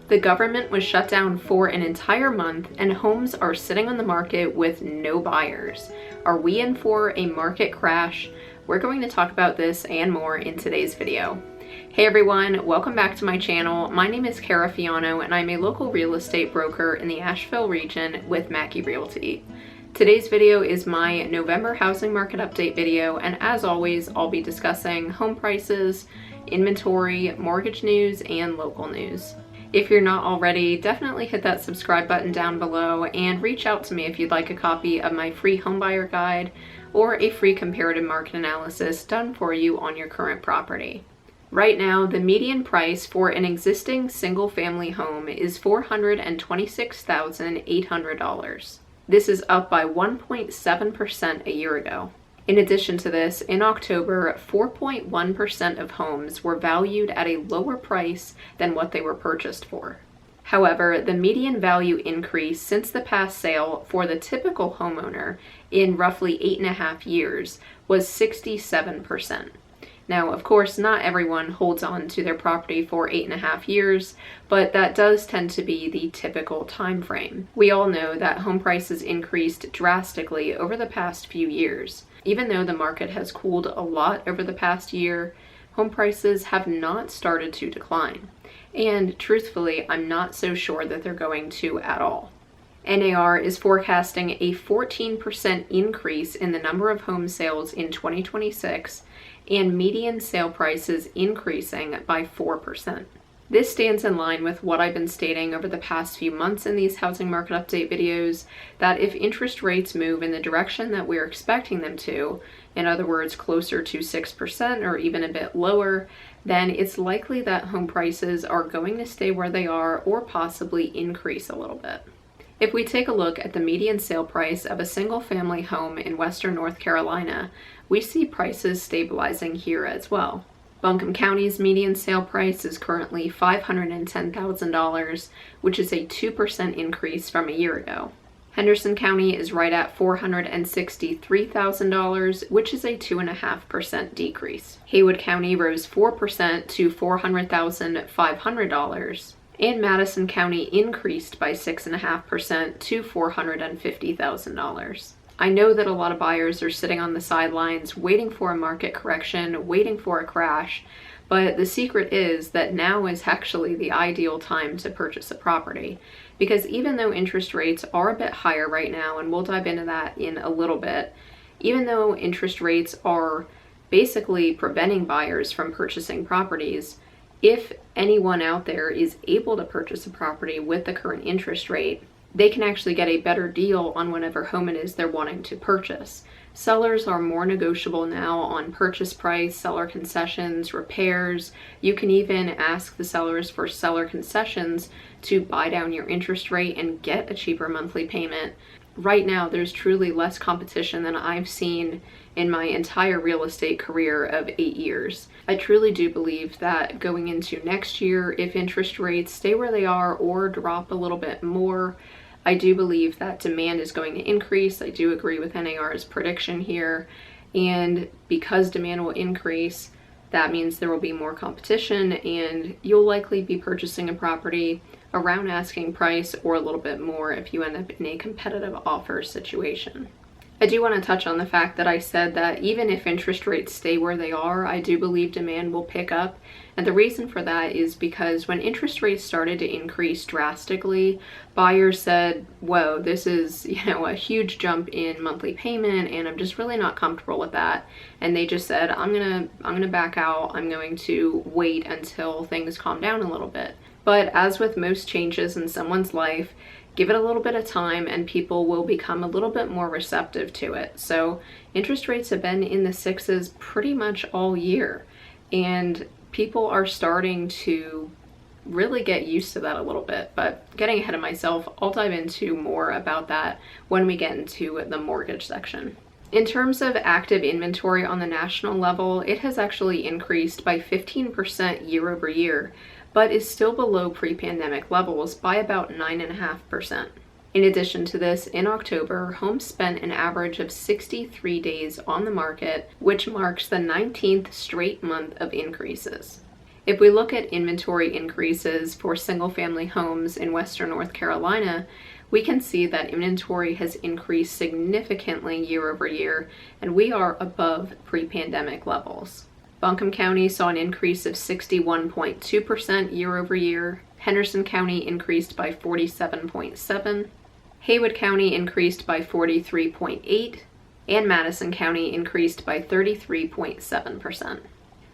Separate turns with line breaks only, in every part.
The government was shut down for an entire month and homes are sitting on the market with no buyers. Are we in for a market crash? We're going to talk about this and more in today's video. Hey everyone, welcome back to my channel. My name is Kara Fiano and I'm a local real estate broker in the Asheville region with Mackey Realty. Today's video is my November housing market update video, and as always, I'll be discussing home prices, inventory, mortgage news, and local news. If you're not already, definitely hit that subscribe button down below and reach out to me if you'd like a copy of my free homebuyer guide or a free comparative market analysis done for you on your current property. Right now, the median price for an existing single-family home is $426,800. This is up by 1.7% a year ago. In addition to this, in October, 4.1% of homes were valued at a lower price than what they were purchased for. However, the median value increase since the past sale for the typical homeowner in roughly 8.5 years was 67%. Now, of course, not everyone holds on to their property for 8.5 years, but that does tend to be the typical time frame. We all know that home prices increased drastically over the past few years. Even though the market has cooled a lot over the past year, home prices have not started to decline. And truthfully, I'm not so sure that they're going to at all. NAR is forecasting a 14% increase in the number of home sales in 2026 and median sale prices increasing by 4%. This stands in line with what I've been stating over the past few months in these housing market update videos, that if interest rates move in the direction that we're expecting them to, in other words, closer to 6% or even a bit lower, then it's likely that home prices are going to stay where they are or possibly increase a little bit. If we take a look at the median sale price of a single-family home in Western North Carolina, we see prices stabilizing here as well. Buncombe County's median sale price is currently $510,000, which is a 2% increase from a year ago. Henderson County is right at $463,000, which is a 2.5% decrease. Haywood County rose 4% to $400,500. And Madison County increased by 6.5% to $450,000. I know that a lot of buyers are sitting on the sidelines waiting for a market correction, waiting for a crash, but the secret is that now is actually the ideal time to purchase a property. Because even though interest rates are a bit higher right now, and we'll dive into that in a little bit, even though interest rates are basically preventing buyers from purchasing properties, if anyone out there is able to purchase a property with the current interest rate, they can actually get a better deal on whatever home it is they're wanting to purchase. Sellers are more negotiable now on purchase price, seller concessions, repairs. You can even ask the sellers for seller concessions to buy down your interest rate and get a cheaper monthly payment. Right now, there's truly less competition than I've seen in my entire real estate career of 8 years. I truly do believe that going into next year, if interest rates stay where they are or drop a little bit more, I do believe that demand is going to increase. I do agree with NAR's prediction here. And because demand will increase, that means there will be more competition and you'll likely be purchasing a property around asking price or a little bit more if you end up in a competitive offer situation. I do want to touch on the fact that I said that even if interest rates stay where they are, I do believe demand will pick up. And the reason for that is because when interest rates started to increase drastically, buyers said, whoa, this is, a huge jump in monthly payment and I'm just really not comfortable with that. And they just said, I'm gonna back out. I'm going to wait until things calm down a little bit. But as with most changes in someone's life, give it a little bit of time and people will become a little bit more receptive to it. So interest rates have been in the 6s pretty much all year, and people are starting to really get used to that a little bit. But getting ahead of myself, I'll dive into more about that when we get into the mortgage section. In terms of active inventory on the national level, it has actually increased by 15% year over year, but is still below pre-pandemic levels by about 9.5%. In addition to this, in October, homes spent an average of 63 days on the market, which marks the 19th straight month of increases. If we look at inventory increases for single-family homes in Western North Carolina, we can see that inventory has increased significantly year over year, and we are above pre-pandemic levels. Buncombe County saw an increase of 61.2% year over year. Henderson County increased by 47.7%. Haywood County increased by 43.8%, and Madison County increased by 33.7%.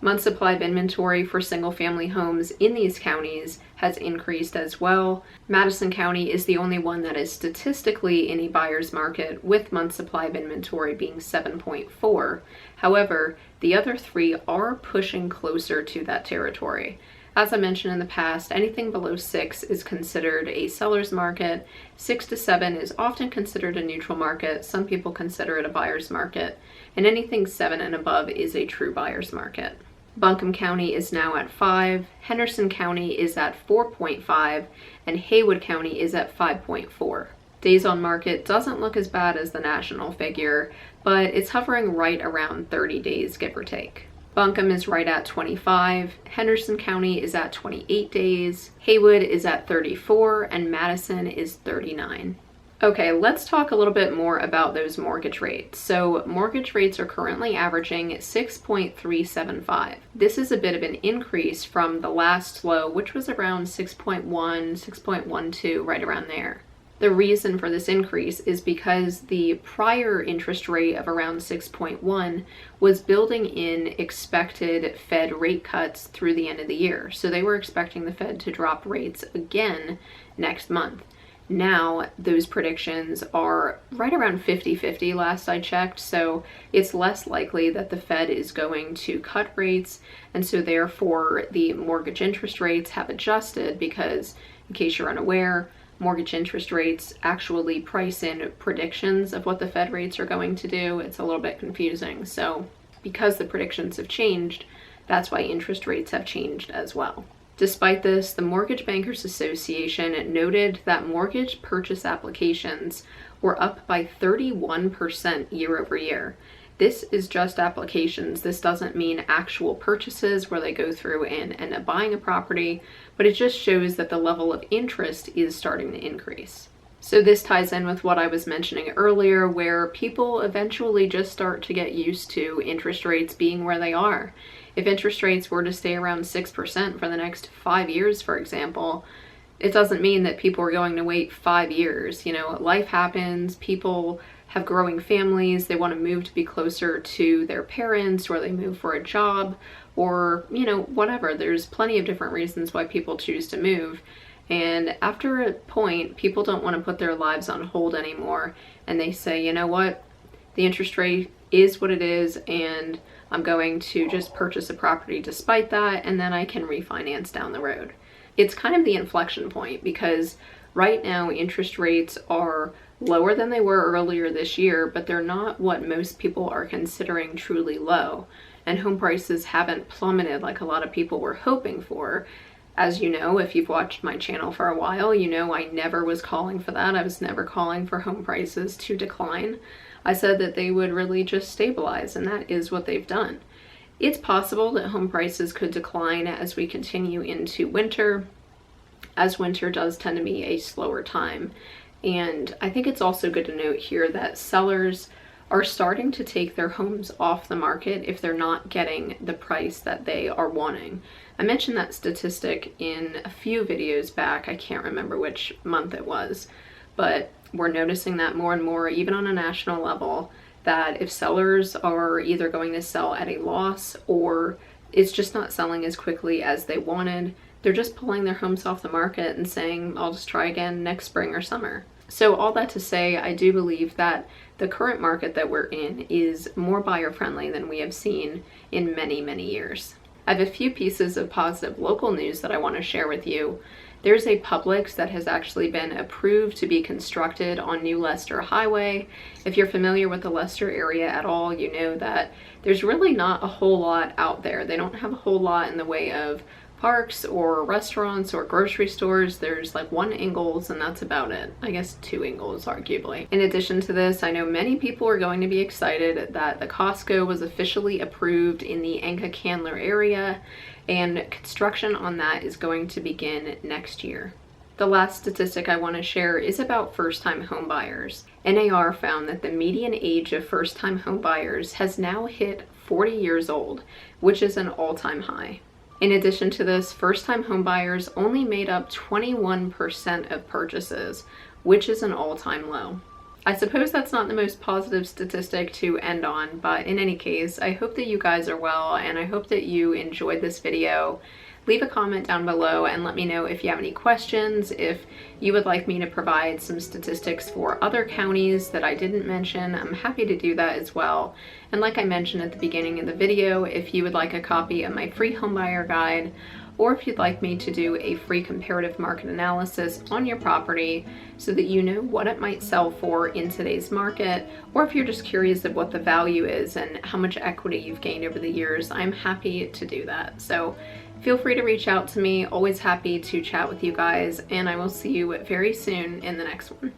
Month supply of inventory for single-family homes in these counties has increased as well. Madison County is the only one that is statistically in a buyer's market, with month supply of inventory being 7.4. However, the other three are pushing closer to that territory. As I mentioned in the past, anything below 6 is considered a seller's market. 6 to 7 is often considered a neutral market. Some people consider it a buyer's market. And anything 7 and above is a true buyer's market. Buncombe County is now at 5, Henderson County is at 4.5, and Haywood County is at 5.4. Days on market doesn't look as bad as the national figure, but it's hovering right around 30 days, give or take. Buncombe is right at 25, Henderson County is at 28 days, Haywood is at 34, and Madison is 39. Okay, let's talk a little bit more about those mortgage rates. So mortgage rates are currently averaging 6.375. This is a bit of an increase from the last low, which was around 6.1, 6.12, right around there. The reason for this increase is because the prior interest rate of around 6.1 was building in expected Fed rate cuts through the end of the year. So they were expecting the Fed to drop rates again next month. Now those predictions are right around 50-50 last I checked, so it's less likely that the Fed is going to cut rates, and so therefore the mortgage interest rates have adjusted because, in case you're unaware, mortgage interest rates actually price in predictions of what the Fed rates are going to do. It's a little bit confusing. So because the predictions have changed, that's why interest rates have changed as well. Despite this, the Mortgage Bankers Association noted that mortgage purchase applications were up by 31% year over year. This is just applications. This doesn't mean actual purchases where they go through and end up buying a property, but it just shows that the level of interest is starting to increase. So this ties in with what I was mentioning earlier, where people eventually just start to get used to interest rates being where they are. If interest rates were to stay around 6% for the next 5 years, for example, it doesn't mean that people are going to wait 5 years. You know, life happens, people have growing families, they want to move to be closer to their parents, or they move for a job, or, you know, whatever. There's plenty of different reasons why people choose to move. And after a point, people don't want to put their lives on hold anymore. And they say, you know what, the interest rate is what it is, and I'm going to just purchase a property despite that, and then I can refinance down the road. It's kind of the inflection point, because right now interest rates are lower than they were earlier this year, but they're not what most people are considering truly low. And home prices haven't plummeted like a lot of people were hoping for. As you know, if you've watched my channel for a while, you know I never was calling for that. I was never calling for home prices to decline. I said that they would really just stabilize, and that is what they've done. It's possible that home prices could decline as we continue into winter, as winter does tend to be a slower time. And I think it's also good to note here that sellers are starting to take their homes off the market if they're not getting the price that they are wanting. I mentioned that statistic in a few videos back. I can't remember which month it was, but we're noticing that more and more, even on a national level, that if sellers are either going to sell at a loss or it's just not selling as quickly as they wanted, they're just pulling their homes off the market and saying, I'll just try again next spring or summer. So all that to say, I do believe that the current market that we're in is more buyer friendly than we have seen in many, many years. I have a few pieces of positive local news that I want to share with you. There's a Publix that has actually been approved to be constructed on New Leicester Highway. If you're familiar with the Leicester area at all, you know that there's really not a whole lot out there. They don't have a whole lot in the way of parks or restaurants or grocery stores, there's like one Ingles and that's about it. I guess two Ingles, arguably. In addition to this, I know many people are going to be excited that the Costco was officially approved in the Enka-Candler area, and construction on that is going to begin next year. The last statistic I want to share is about first-time home buyers. NAR found that the median age of first-time home buyers has now hit 40 years old, which is an all-time high. In addition to this, first-time home buyers only made up 21% of purchases, which is an all-time low. I suppose that's not the most positive statistic to end on, but in any case, I hope that you guys are well, and I hope that you enjoyed this video. Leave a comment down below and let me know if you have any questions, if you would like me to provide some statistics for other counties that I didn't mention. I'm happy to do that as well. And like I mentioned at the beginning of the video, if you would like a copy of my free homebuyer guide, or if you'd like me to do a free comparative market analysis on your property so that you know what it might sell for in today's market, or if you're just curious of what the value is and how much equity you've gained over the years, I'm happy to do that. So feel free to reach out to me. Always happy to chat with you guys, and I will see you very soon in the next one.